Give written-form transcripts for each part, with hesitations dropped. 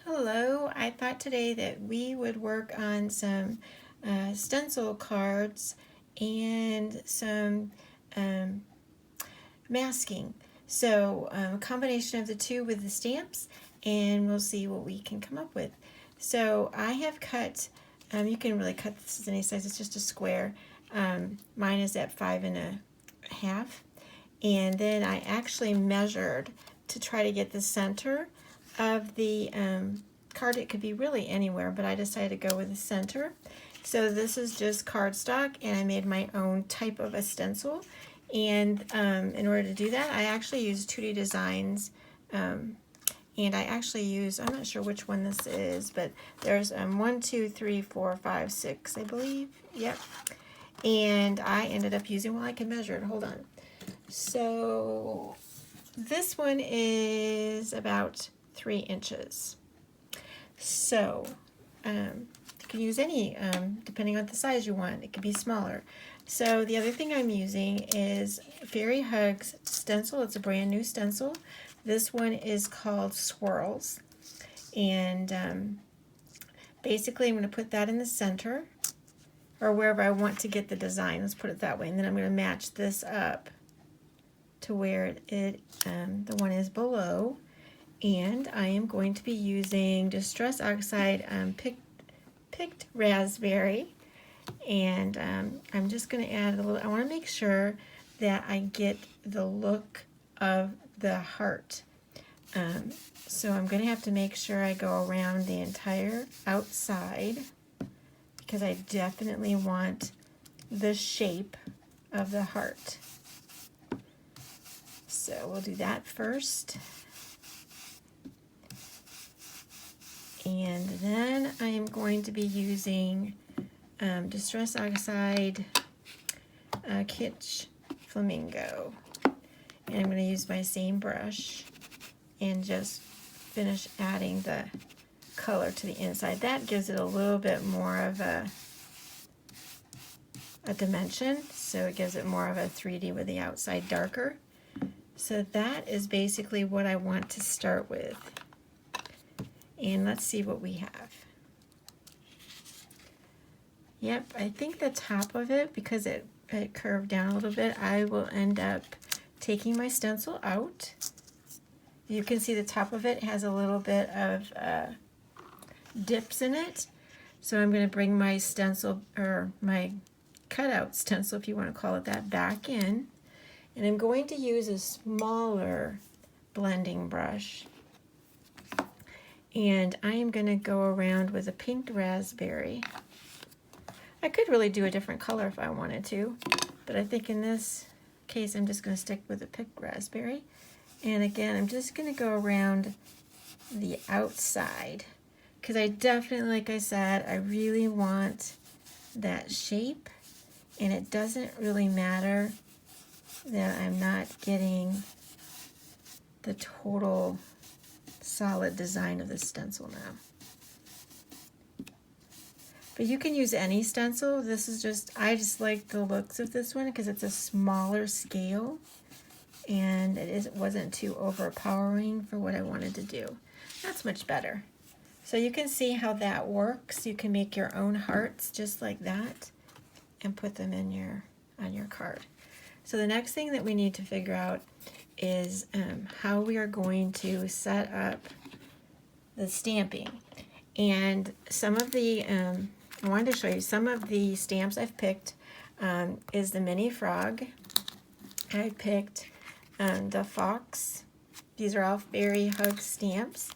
Hello, I thought today that we would work on some stencil cards and some masking. So a combination of the two with the stamps, and we'll see what we can come up with. So I have cut, you can really cut this as any size, it's just a square. Mine is at 5 1/2. And then I actually measured to try to get the center of the card. It could be really anywhere, but I decided to go with the center. So this is just cardstock, and I made my own type of a stencil. And in order to do that, I actually used 2D Designs, and I actually use, I'm not sure which one this is, but there's 1, 2, 3, 4, 5, 6, I believe. Yep. And I ended up using, well, I can measure it. Hold on. So this one is about 3 inches. So you can use any, depending on the size you want. It could be smaller. So the other thing I'm using is Fairy Hugs stencil. It's a brand new stencil. This one is called Swirls. And basically I'm going to put that in the center, or wherever I want to get the design. Let's put it that way. And then I'm going to match this up to where the one is below. And I am going to be using Distress Oxide picked Raspberry. And I'm just going to add a little, I want to make sure that I get the look of the heart. So I'm going to have to make sure I go around the entire outside, because I definitely want the shape of the heart. So we'll do that first. And then I am going to be using Distress Oxide Kitsch Flamingo. And I'm going to use my same brush and just finish adding the color to the inside. That gives it a little bit more of a dimension, so it gives it more of a 3D with the outside darker. So that is basically what I want to start with. And let's see what we have. Yep, I think the top of it, because it curved down a little bit, I will end up taking my stencil out. You can see the top of it has a little bit of dips in it. So I'm going to bring my stencil, or my cutout stencil, if you want to call it that, back in. And I'm going to use a smaller blending brush. And I am going to go around with a pink raspberry. I could really do a different color if I wanted to, but I think in this case I'm just going to stick with a pink raspberry. And again, I'm just going to go around the outside, because I definitely, like I said, I really want that shape, and it doesn't really matter that I'm not getting the total solid design of the stencil now. But you can use any stencil. This is just, I just like the looks of this one because it's a smaller scale, and it wasn't too overpowering for what I wanted to do. That's much better. So you can see how that works. You can make your own hearts just like that and put them in on your card. So the next thing that we need to figure out is how we are going to set up the stamping. And some of the, I wanted to show you some of the stamps I've picked is the mini frog. I picked the fox. These are all Fairy Hug stamps.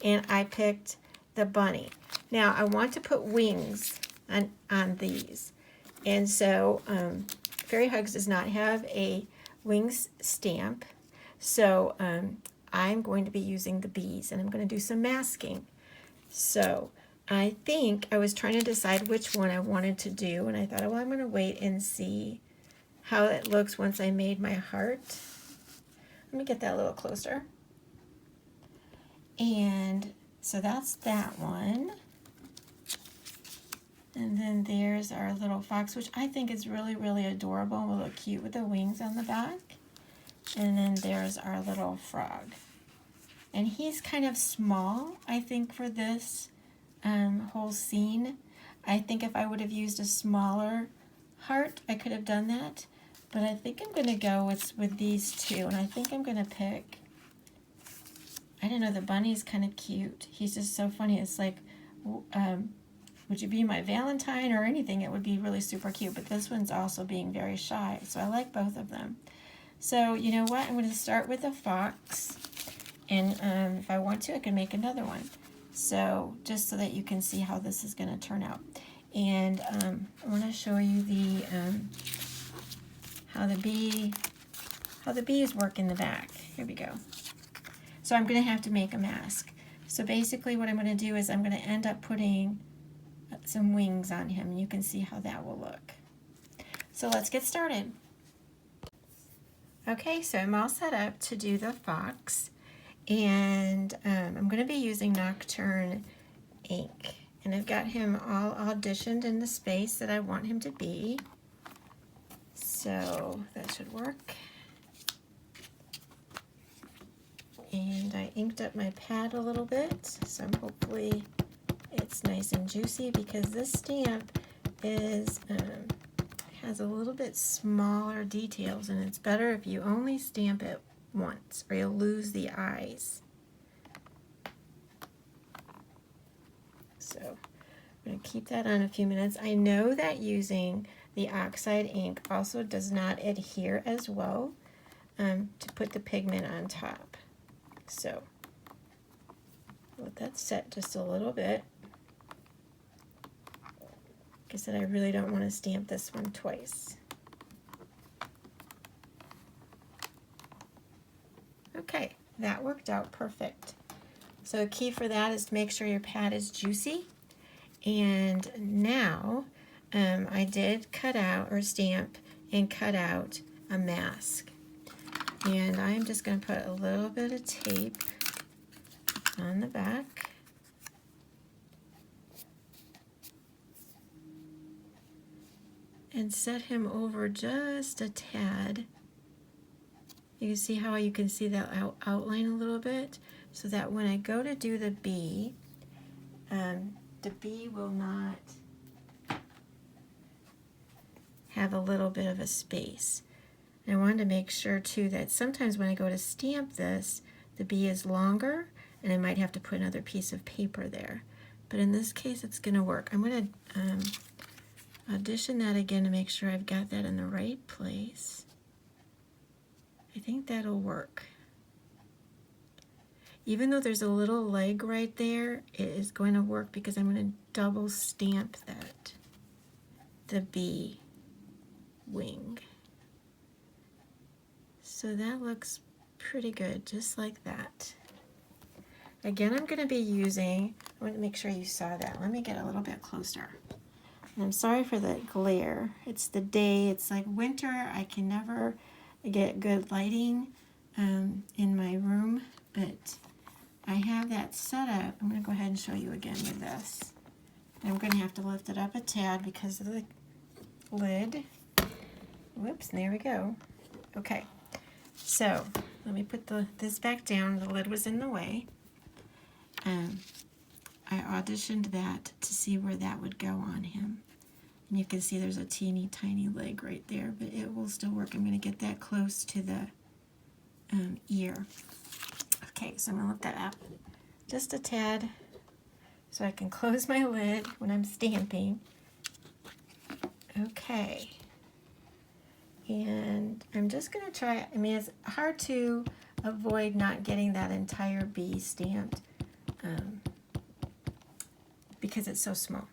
And I picked the bunny. Now I want to put wings on these. And so Fairy Hugs does not have a wings stamp. So I'm going to be using the bees, and I'm going to do some masking. So I think I was trying to decide which one I wanted to do, and I thought, well, I'm going to wait and see how it looks once I made my heart. Let me get that a little closer. And so that's that one. And then there's our little fox, which I think is really, really adorable and will look cute with the wings on the back. And then there's our little frog. And he's kind of small, I think, for this whole scene. I think if I would have used a smaller heart, I could have done that. But I think I'm going to go with these two. And I think I'm going to pick, I don't know, the bunny's kind of cute. He's just so funny. It's like, would you be my Valentine or anything? It would be really super cute. But this one's also being very shy. So I like both of them. So you know what? I'm going to start with a fox. And if I want to, I can make another one. So just so that you can see how this is going to turn out. And I want to show you the how the bees work in the back. Here we go. So I'm going to have to make a mask. So basically what I'm going to do is I'm going to end up putting some wings on him. And you can see how that will look. So let's get started. Okay, so I'm all set up to do the fox. And I'm going to be using Nocturne ink. And I've got him all auditioned in the space that I want him to be. So that should work. And I inked up my pad a little bit, so hopefully it's nice and juicy because this stamp is has a little bit smaller details, and it's better if you only stamp it once or you'll lose the eyes. So I'm going to keep that on a few minutes. I know that using the Oxide ink also does not adhere as well to put the pigment on top. So let that set just a little bit. Like I said, I really don't want to stamp this one twice. Okay, that worked out perfect. So the key for that is to make sure your pad is juicy. And now I did cut out or stamp and cut out a mask. And I'm just going to put a little bit of tape on the back. And set him over just a tad. You can see how you can see that outline a little bit, so that when I go to do the bee will not have a little bit of a space. And I wanted to make sure too that sometimes when I go to stamp this, the bee is longer and I might have to put another piece of paper there. But in this case, it's going to work. I'm going to audition that again to make sure I've got that in the right place. I think that'll work. Even though there's a little leg right there, it is going to work because I'm going to double stamp that, the bee wing. So that looks pretty good, just like that. Again, I'm going to be using, I want to make sure you saw that. Let me get a little bit closer. And I'm sorry for the glare. It's the day, it's like winter. I can never get good lighting in my room, but I have that set up. I'm going to go ahead and show you again with this. And I'm going to have to lift it up a tad because of the lid. Whoops, and there we go. Okay, so let me put this back down. The lid was in the way. I auditioned that to see where that would go on him. And you can see there's a teeny tiny leg right there, but it will still work. I'm going to get that close to the ear. Okay, so I'm going to lift that up just a tad so I can close my lid when I'm stamping. Okay. And I'm just going to try, I mean, it's hard to avoid not getting that entire bee stamped because it's so small.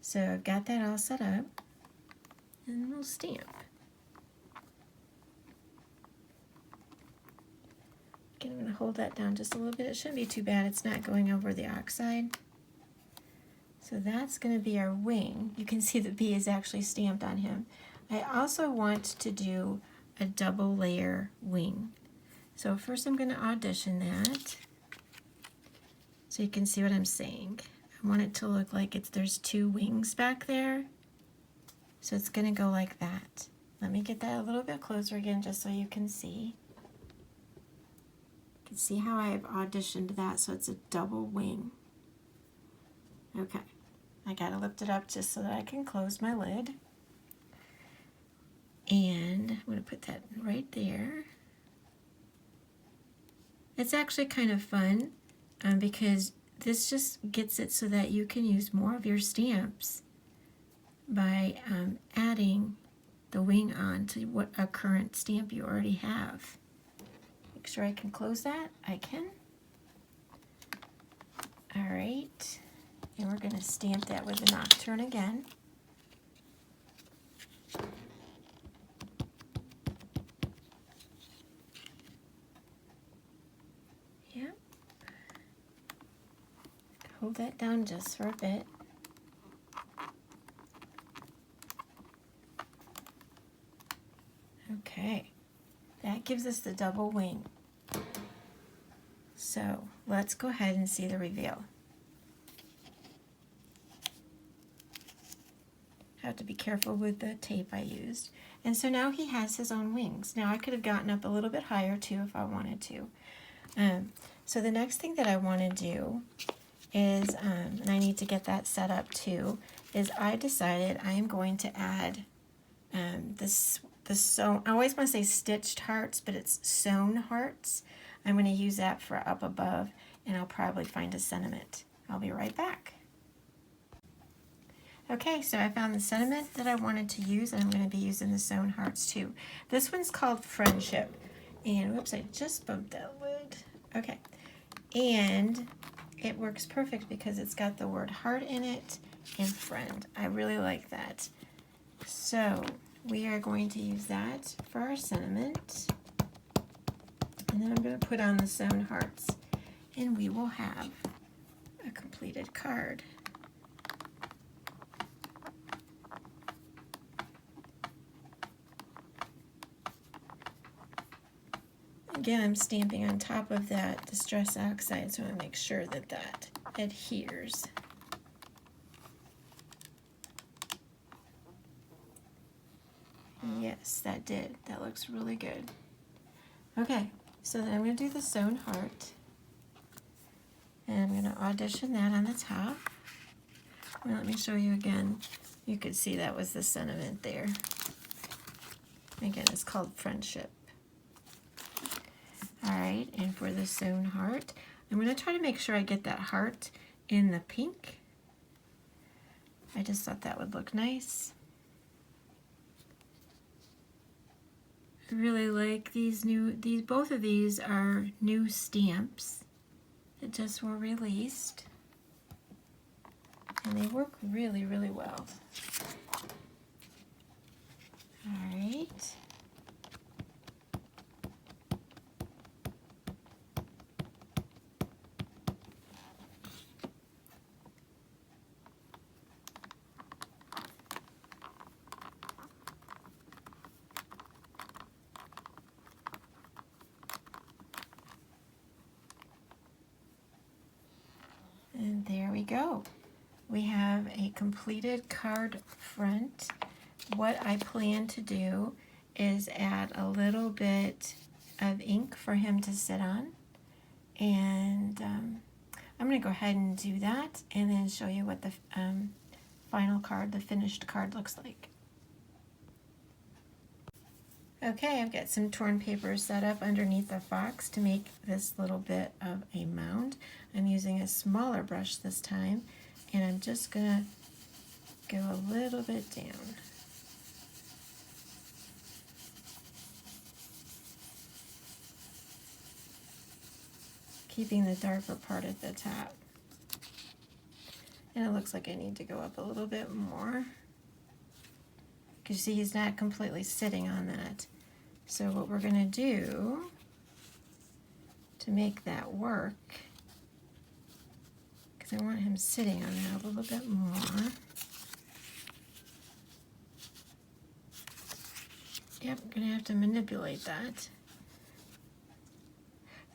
So I've got that all set up, and we'll stamp. Again, I'm going to hold that down just a little bit. It shouldn't be too bad. It's not going over the oxide. So that's going to be our wing. You can see the bee is actually stamped on him. I also want to do a double layer wing. So first I'm going to audition that so you can see what I'm saying. I want it to look like there's two wings back there. So it's going to go like that. Let me get that a little bit closer again just so you can see. You can see how I've auditioned that so it's a double wing. Okay, I got to lift it up just so that I can close my lid. And I'm going to put that right there. It's actually kind of fun because this just gets it so that you can use more of your stamps by adding the wing on to what a current stamp you already have. Make sure I can close that. I can. All right, and we're going to stamp that with the Nocturne again. Yep. Hold that down just for a bit. Okay, that gives us the double wing. So let's go ahead and see the reveal. I have to be careful with the tape I used. And so now he has his own wings. Now I could have gotten up a little bit higher too if I wanted to. So the next thing that I want to do is, and I need to get that set up too, is I decided I am going to add the sewn, I always want to say stitched hearts, but it's sewn hearts. I'm going to use that for up above, and I'll probably find a sentiment. I'll be right back. Okay, so I found the sentiment that I wanted to use, and I'm going to be using the sewn hearts too. This one's called Friendship, and whoops, I just bumped that lid. Okay, and it works perfect because it's got the word heart in it and friend. I really like that. So we are going to use that for our sentiment. And then I'm going to put on the sewn hearts. And we will have a completed card. Again, I'm stamping on top of that Distress Oxide, so I want to make sure that that adheres. Yes, that did. That looks really good. Okay, so then I'm going to do the sewn heart. And I'm going to audition that on the top. Well, let me show you again. You could see that was the sentiment there. Again, it's called Friendship. All right, and for the sewn heart, I'm going to try to make sure I get that heart in the pink. I just thought that would look nice. I really like both of these are new stamps that just were released. And they work really, really well. All right. And there we go. We have a completed card front. What I plan to do is add a little bit of ink for him to sit on. And I'm going to go ahead and do that and then show you what the final card, the finished card, looks like. Okay, I've got some torn paper set up underneath the fox to make this little bit of a mound. I'm using a smaller brush this time, and I'm just going to go a little bit down. Keeping the darker part at the top. And it looks like I need to go up a little bit more. You see, he's not completely sitting on that. So what we're going to do to make that work, because I want him sitting on that a little bit more. Yep, I'm going to have to manipulate that.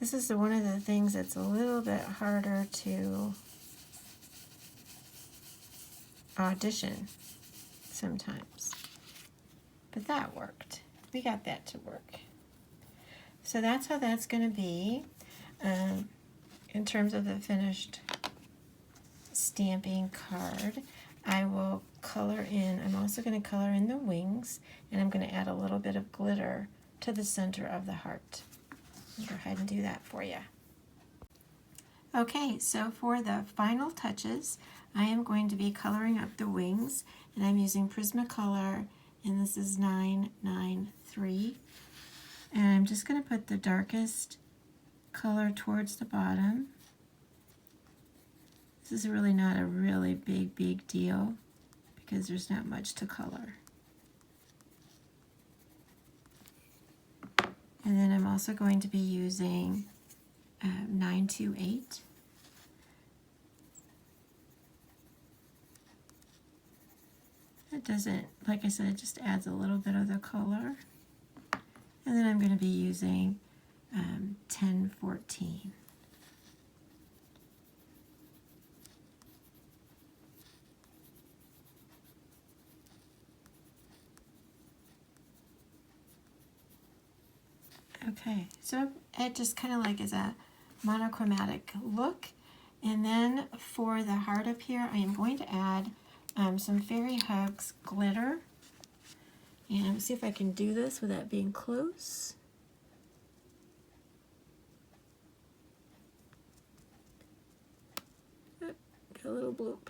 This is one of the things that's a little bit harder to audition sometimes. But that worked. We got that to work. So that's how that's going to be in terms of the finished stamping card. I will color in, I'm also going to color in the wings, and I'm going to add a little bit of glitter to the center of the heart. I'll go ahead and do that for you. Okay, so for the final touches, I am going to be coloring up the wings, and I'm using Prismacolor, and this is 993. And I'm just going to put the darkest color towards the bottom. This is really not a really big deal because there's not much to color. And then I'm also going to be using 928. It doesn't, like I said, it just adds a little bit of the color. And then I'm going to be using 1014. Okay, so it just kind of like is a monochromatic look. And then for the heart up here, I am going to add some Fairy Hugs glitter. And see if I can do this without being close. Oh, got a little bloop.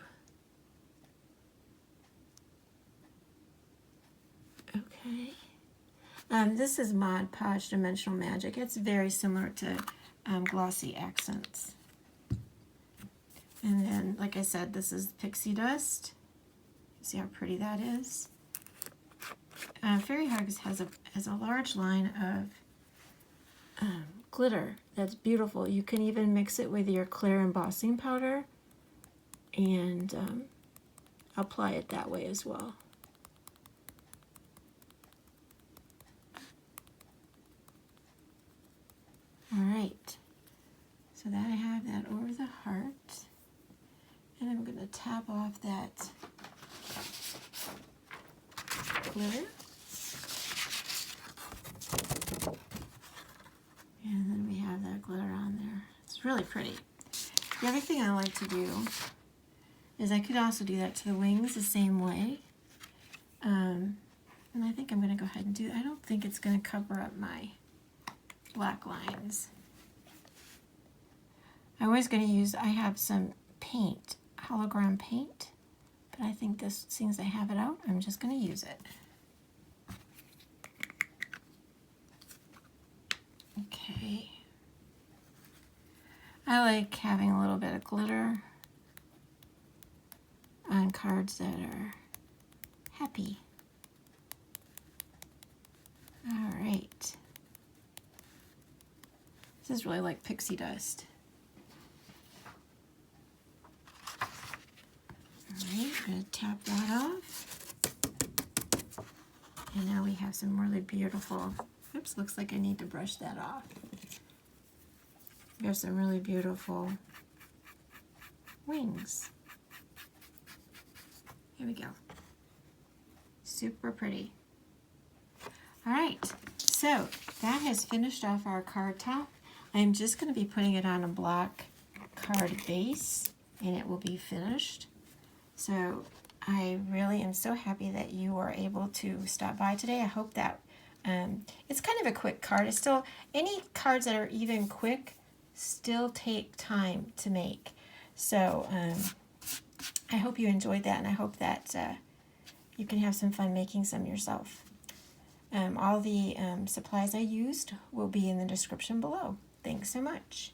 Okay. This is Mod Podge Dimensional Magic. It's very similar to Glossy Accents. And then, like I said, this is Pixie Dust. See how pretty that is? Fairy Hugs has a large line of glitter that's beautiful. You can even mix it with your clear embossing powder and apply it that way as well. Alright, so that I have that over the heart, and I'm going to tap off that glitter. And then we have that glitter on there. It's really pretty. The other thing I like to do is I could also do that to the wings the same way. And I think I'm going to go ahead and do that. I don't think it's going to cover up my black lines. I was going to use, I have some paint, hologram paint, but I think this, since I have it out, I'm just going to use it. Okay. I like having a little bit of glitter on cards that are happy. All right. This is really like pixie dust. All right, I'm going to tap that off. And now we have some really beautiful, oops, looks like I need to brush that off. We have some really beautiful wings. Here we go. Super pretty. All right, so that has finished off our card top. I'm just going to be putting it on a black card base, and it will be finished. So I really am so happy that you were able to stop by today. I hope that it's kind of a quick card. It's still, any cards that are even quick still take time to make. So I hope you enjoyed that, and I hope that you can have some fun making some yourself. All the supplies I used will be in the description below. Thanks so much.